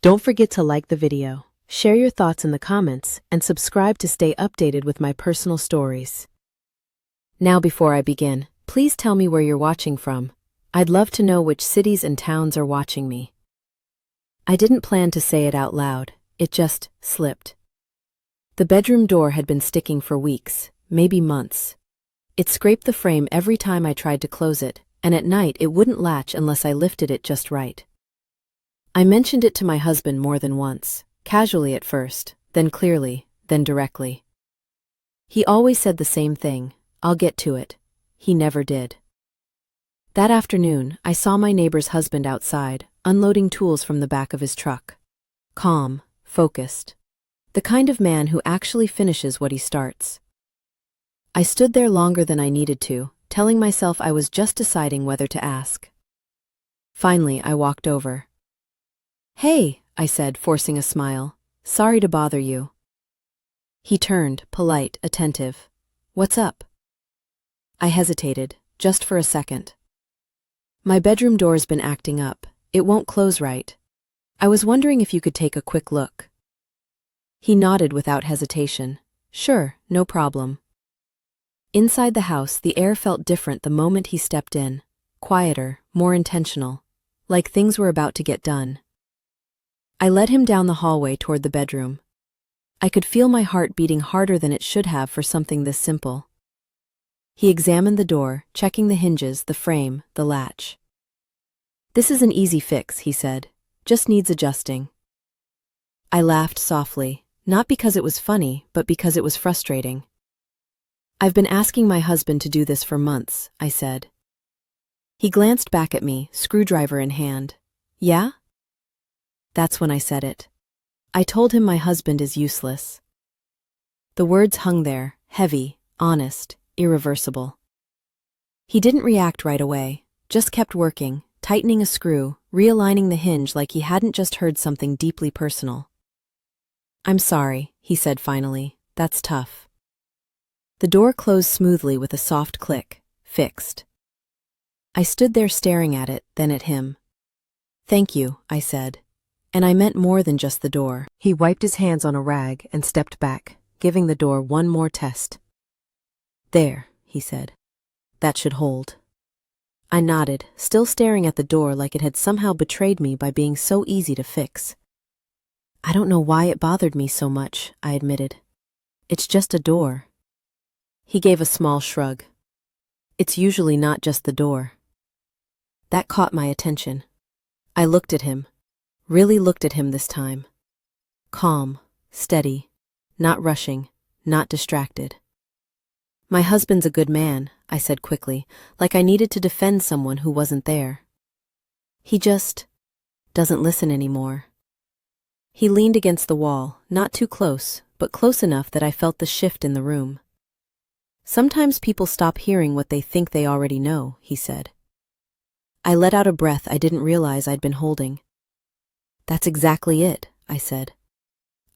Don't forget to like the video, share your thoughts in the comments, and subscribe to stay updated with my personal stories. Now before I begin, please tell me where you're watching from. I'd love to know which cities and towns are watching me. I didn't plan to say it out loud, it just slipped. The bedroom door had been sticking for weeks, maybe months. It scraped the frame every time I tried to close it, and at night it wouldn't latch unless I lifted it just right. I mentioned it to my husband more than once, casually at first, then clearly, then directly. He always said the same thing, "I'll get to it." He never did. That afternoon, I saw my neighbor's husband outside, unloading tools from the back of his truck. Calm, focused. The kind of man who actually finishes what he starts. I stood there longer than I needed to, telling myself I was just deciding whether to ask. Finally, I walked over. "Hey," I said, forcing a smile. "Sorry to bother you." He turned, polite, attentive. "What's up?" I hesitated, just for a second. "My bedroom door's been acting up. It won't close right. I was wondering if you could take a quick look." He nodded without hesitation. "Sure, no problem." Inside the house, the air felt different the moment he stepped in. Quieter, more intentional. Like things were about to get done. I led him down the hallway toward the bedroom. I could feel my heart beating harder than it should have for something this simple. He examined the door, checking the hinges, the frame, the latch. "This is an easy fix," he said. "Just needs adjusting." I laughed softly, not because it was funny, but because it was frustrating. "I've been asking my husband to do this for months," I said. He glanced back at me, screwdriver in hand. "Yeah?" That's when I said it. I told him my husband is useless. The words hung there, heavy, honest, irreversible. He didn't react right away, just kept working, tightening a screw, realigning the hinge like he hadn't just heard something deeply personal. "I'm sorry," he said finally. "That's tough." The door closed smoothly with a soft click. Fixed. I stood there staring at it, then at him. "Thank you," I said. And I meant more than just the door. He wiped his hands on a rag and stepped back, giving the door one more test. "There," he said. "That should hold." I nodded, still staring at the door like it had somehow betrayed me by being so easy to fix. "I don't know why it bothered me so much," I admitted. "It's just a door." He gave a small shrug. "It's usually not just the door." That caught my attention. I looked at him. Really looked at him this time. Calm, steady, not rushing, not distracted. "My husband's a good man," I said quickly, like I needed to defend someone who wasn't there. "He just doesn't listen anymore." He leaned against the wall, not too close, but close enough that I felt the shift in the room. "Sometimes people stop hearing what they think they already know," he said. I let out a breath I didn't realize I'd been holding. "That's exactly it," I said.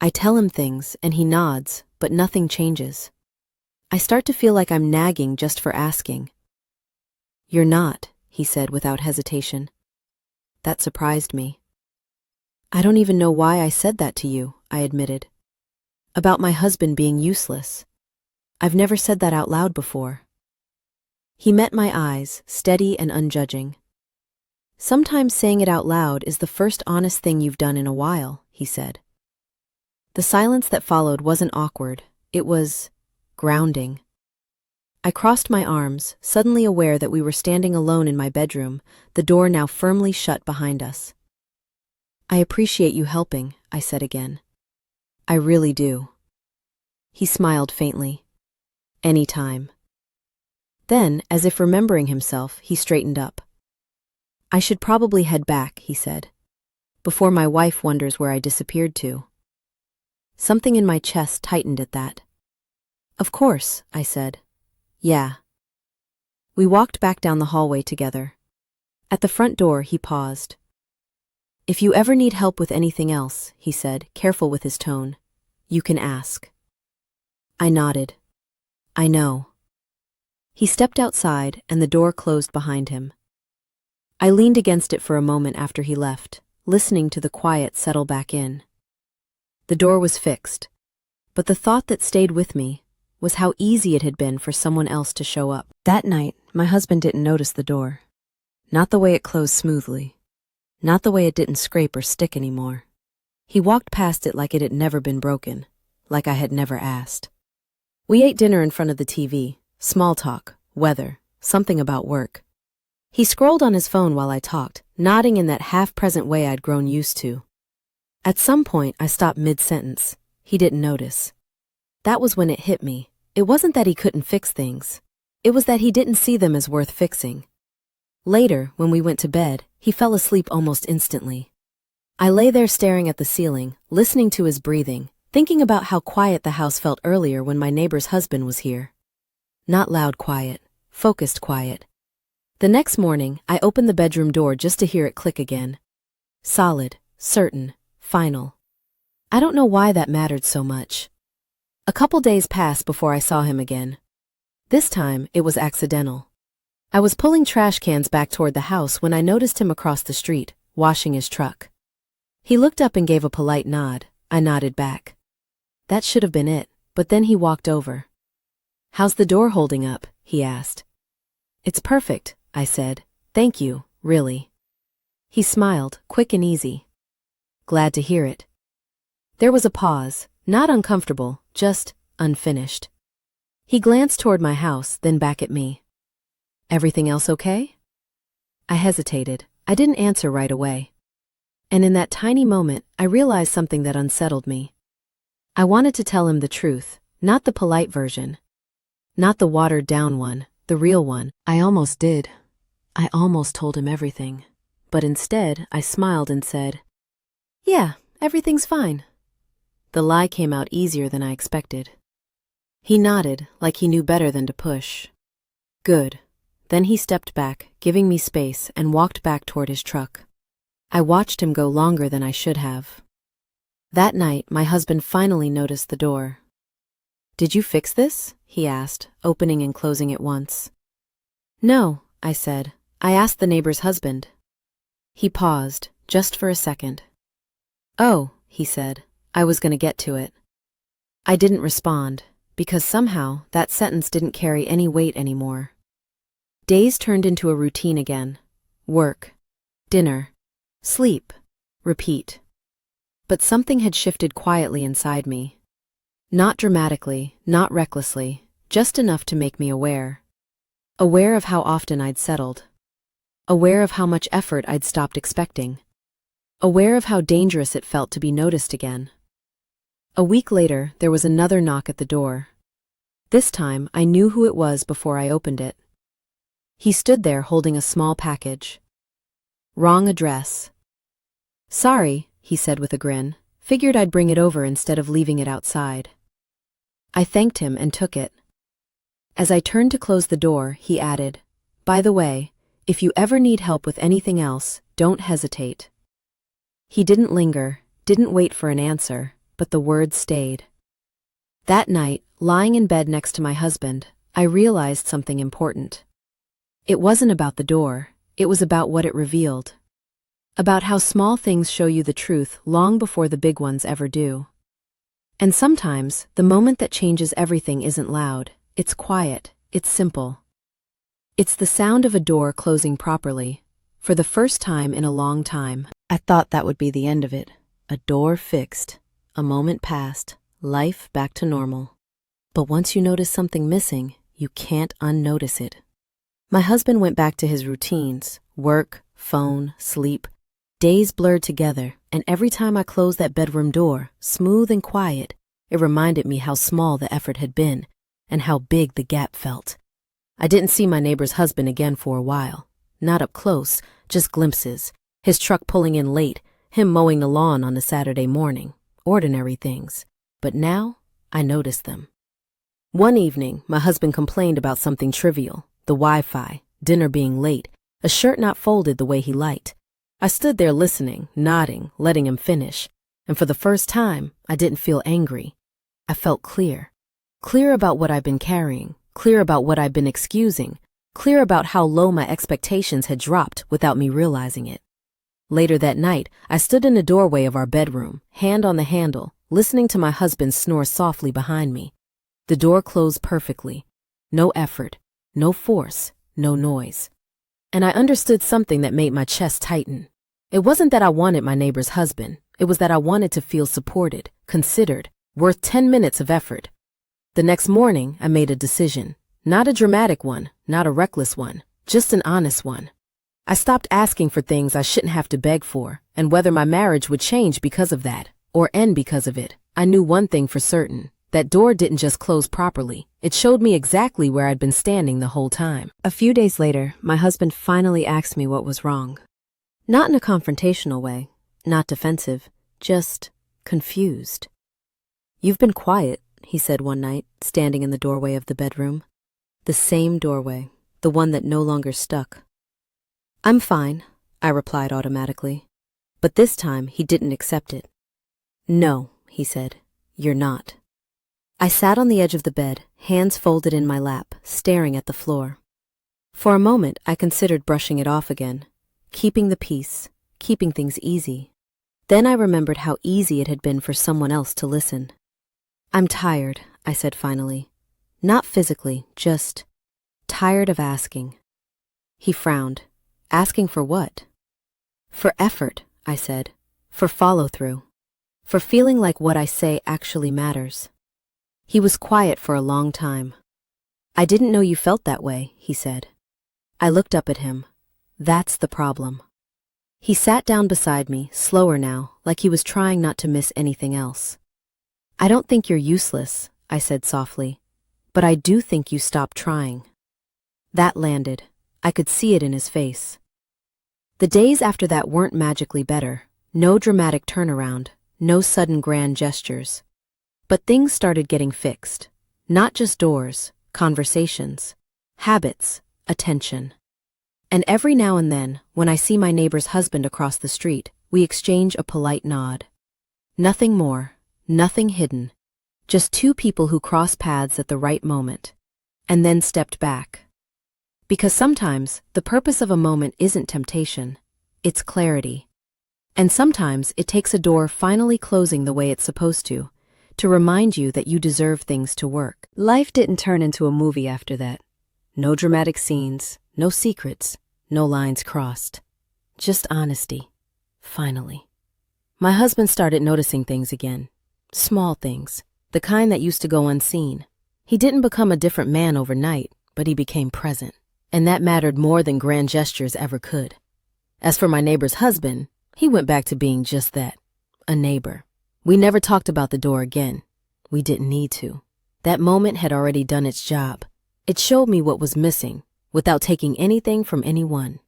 I tell him things, and he nods, but nothing changes. I start to feel like I'm nagging just for asking. "You're not," he said without hesitation. That surprised me. "I don't even know why I said that to you," I admitted. "About my husband being useless. I've never said that out loud before." He met my eyes, steady and unjudging. "Sometimes saying it out loud is the first honest thing you've done in a while," he said. The silence that followed wasn't awkward, it was grounding. I crossed my arms, suddenly aware that we were standing alone in my bedroom, the door now firmly shut behind us. "I appreciate you helping," I said again. "I really do." He smiled faintly. "Anytime." Then, as if remembering himself, he straightened up. "I should probably head back," he said, "before my wife wonders where I disappeared to." Something in my chest tightened at that. "Of course," I said. "Yeah." We walked back down the hallway together. At the front door, he paused. "If you ever need help with anything else," he said, careful with his tone, "you can ask." I nodded. "I know." He stepped outside, and the door closed behind him. I leaned against it for a moment after he left, listening to the quiet settle back in. The door was fixed, but the thought that stayed with me was how easy it had been for someone else to show up. That night, my husband didn't notice the door. Not the way it closed smoothly. Not the way it didn't scrape or stick anymore. He walked past it like it had never been broken, like I had never asked. We ate dinner in front of the TV, small talk, weather, something about work. He scrolled on his phone while I talked, nodding in that half-present way I'd grown used to. At some point, I stopped mid-sentence. He didn't notice. That was when it hit me. It wasn't that he couldn't fix things. It was that he didn't see them as worth fixing. Later, when we went to bed, he fell asleep almost instantly. I lay there staring at the ceiling, listening to his breathing, thinking about how quiet the house felt earlier when my neighbor's husband was here. Not loud quiet, focused quiet. The next morning, I opened the bedroom door just to hear it click again. Solid, certain, final. I don't know why that mattered so much. A couple days passed before I saw him again. This time, it was accidental. I was pulling trash cans back toward the house when I noticed him across the street, washing his truck. He looked up and gave a polite nod. I nodded back. That should have been it, but then he walked over. "How's the door holding up?" he asked. "It's perfect," I said. "Thank you, really." He smiled, quick and easy. "Glad to hear it." There was a pause, not uncomfortable, just unfinished. He glanced toward my house, then back at me. "Everything else okay?" I hesitated. I didn't answer right away. And in that tiny moment, I realized something that unsettled me. I wanted to tell him the truth, not the polite version. Not the watered-down one, the real one. I almost did. I almost told him everything. But instead, I smiled and said, "Yeah, everything's fine." The lie came out easier than I expected. He nodded, like he knew better than to push. Good. Then he stepped back, giving me space, and walked back toward his truck. I watched him go longer than I should have. That night, my husband finally noticed the door. "Did you fix this?" he asked, opening and closing it once. "No," I said. "I asked the neighbor's husband." He paused, just for a second. "Oh," he said. I was going to get to it. I didn't respond, because somehow that sentence didn't carry any weight anymore. Days turned into a routine again. Work, dinner, sleep, repeat. But something had shifted quietly inside me. Not dramatically, not recklessly, just enough to make me aware. Aware of how often I'd settled. Aware of how much effort I'd stopped expecting. Aware of how dangerous it felt to be noticed again. A week later, there was another knock at the door. This time, I knew who it was before I opened it. He stood there holding a small package. "Wrong address." "Sorry," he said with a grin. "Figured I'd bring it over instead of leaving it outside." I thanked him and took it. As I turned to close the door, he added, "By the way, if you ever need help with anything else, don't hesitate." He didn't linger, didn't wait for an answer, but the words stayed. That night, lying in bed next to my husband, I realized something important. It wasn't about the door, it was about what it revealed. About how small things show you the truth long before the big ones ever do. And sometimes, the moment that changes everything isn't loud, it's quiet, it's simple. It's the sound of a door closing properly, for the first time in a long time. I thought that would be the end of it. A door fixed. A moment passed. Life back to normal. But once you notice something missing, you can't unnotice it. My husband went back to his routines, work, phone, sleep. Days blurred together, and every time I closed that bedroom door, smooth and quiet, it reminded me how small the effort had been, and how big the gap felt. I didn't see my neighbor's husband again for a while. Not up close, just glimpses. His truck pulling in late, him mowing the lawn on a Saturday morning. Ordinary things. But now, I noticed them. One evening, my husband complained about something trivial, the Wi-Fi, dinner being late, a shirt not folded the way he liked. I stood there listening, nodding, letting him finish, and for the first time, I didn't feel angry. I felt clear. Clear about what I've been carrying, clear about what I've been excusing, clear about how low my expectations had dropped without me realizing it. Later that night, I stood in the doorway of our bedroom, hand on the handle, listening to my husband snore softly behind me. The door closed perfectly. No effort, no force, no noise. And I understood something that made my chest tighten. It wasn't that I wanted my neighbor's husband. It was that I wanted to feel supported, considered, worth 10 minutes of effort. The next morning, I made a decision. Not a dramatic one, not a reckless one, just an honest one. I stopped asking for things I shouldn't have to beg for, and whether my marriage would change because of that, or end because of it, I knew one thing for certain. That door didn't just close properly. It showed me exactly where I'd been standing the whole time. A few days later, my husband finally asked me what was wrong. Not in a confrontational way, not defensive, just confused. "You've been quiet," he said one night, standing in the doorway of the bedroom. The same doorway, the one that no longer stuck. "I'm fine," I replied automatically. But this time, he didn't accept it. "No," he said, "you're not." I sat on the edge of the bed, hands folded in my lap, staring at the floor. For a moment, I considered brushing it off again, keeping the peace, keeping things easy. Then I remembered how easy it had been for someone else to listen. "I'm tired," I said finally. Not physically, just tired of asking. He frowned. "Asking for what?" "For effort," I said. "For follow-through. For feeling like what I say actually matters." He was quiet for a long time. "I didn't know you felt that way," he said. I looked up at him. That's the problem. He sat down beside me, slower now, like he was trying not to miss anything else. "I don't think you're useless," I said softly, "but I do think you stopped trying." That landed. I could see it in his face. The days after that weren't magically better. No dramatic turnaround, no sudden grand gestures. But things started getting fixed. Not just doors, conversations, habits, attention. And every now and then, when I see my neighbor's husband across the street, we exchange a polite nod. Nothing more, nothing hidden. Just two people who cross paths at the right moment, and then stepped back. Because sometimes, the purpose of a moment isn't temptation, it's clarity. And sometimes it takes a door finally closing the way it's supposed to remind you that you deserve things to work. Life didn't turn into a movie after that. No dramatic scenes, no secrets, no lines crossed. Just honesty. Finally. My husband started noticing things again. Small things. The kind that used to go unseen. He didn't become a different man overnight, but he became present. And that mattered more than grand gestures ever could. As for my neighbor's husband, he went back to being just that. A neighbor. We never talked about the door again. We didn't need to. That moment had already done its job. It showed me what was missing, without taking anything from anyone.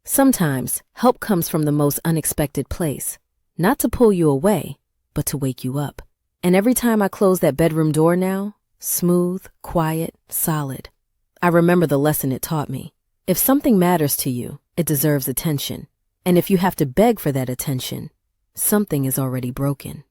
Sometimes, help comes from the most unexpected place. Not to pull you away, but to wake you up. And every time I close that bedroom door now, smooth, quiet, solid, I remember the lesson it taught me. If something matters to you, it deserves attention. And if you have to beg for that attention, something is already broken.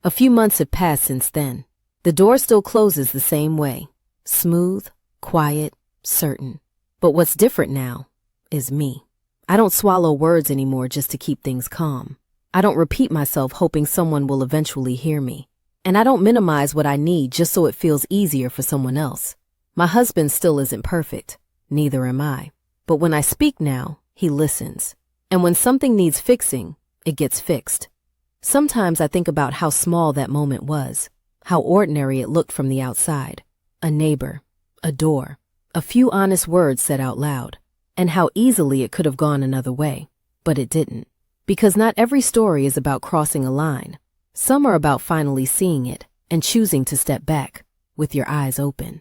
A few months have passed since then. The door still closes the same way. Smooth, quiet, certain. But what's different now is me. I don't swallow words anymore just to keep things calm. I don't repeat myself hoping someone will eventually hear me. And I don't minimize what I need just so it feels easier for someone else. My husband still isn't perfect. Neither am I. But when I speak now, he listens. And when something needs fixing, it gets fixed. Sometimes I think about how small that moment was, how ordinary it looked from the outside. A neighbor, a door, a few honest words said out loud, and how easily it could have gone another way. But it didn't. Because not every story is about crossing a line. Some are about finally seeing it and choosing to step back with your eyes open.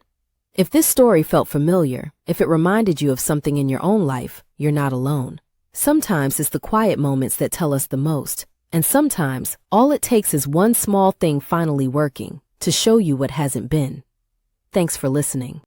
If this story felt familiar, if it reminded you of something in your own life, you're not alone. Sometimes it's the quiet moments that tell us the most. And sometimes, all it takes is one small thing finally working to show you what hasn't been. Thanks for listening.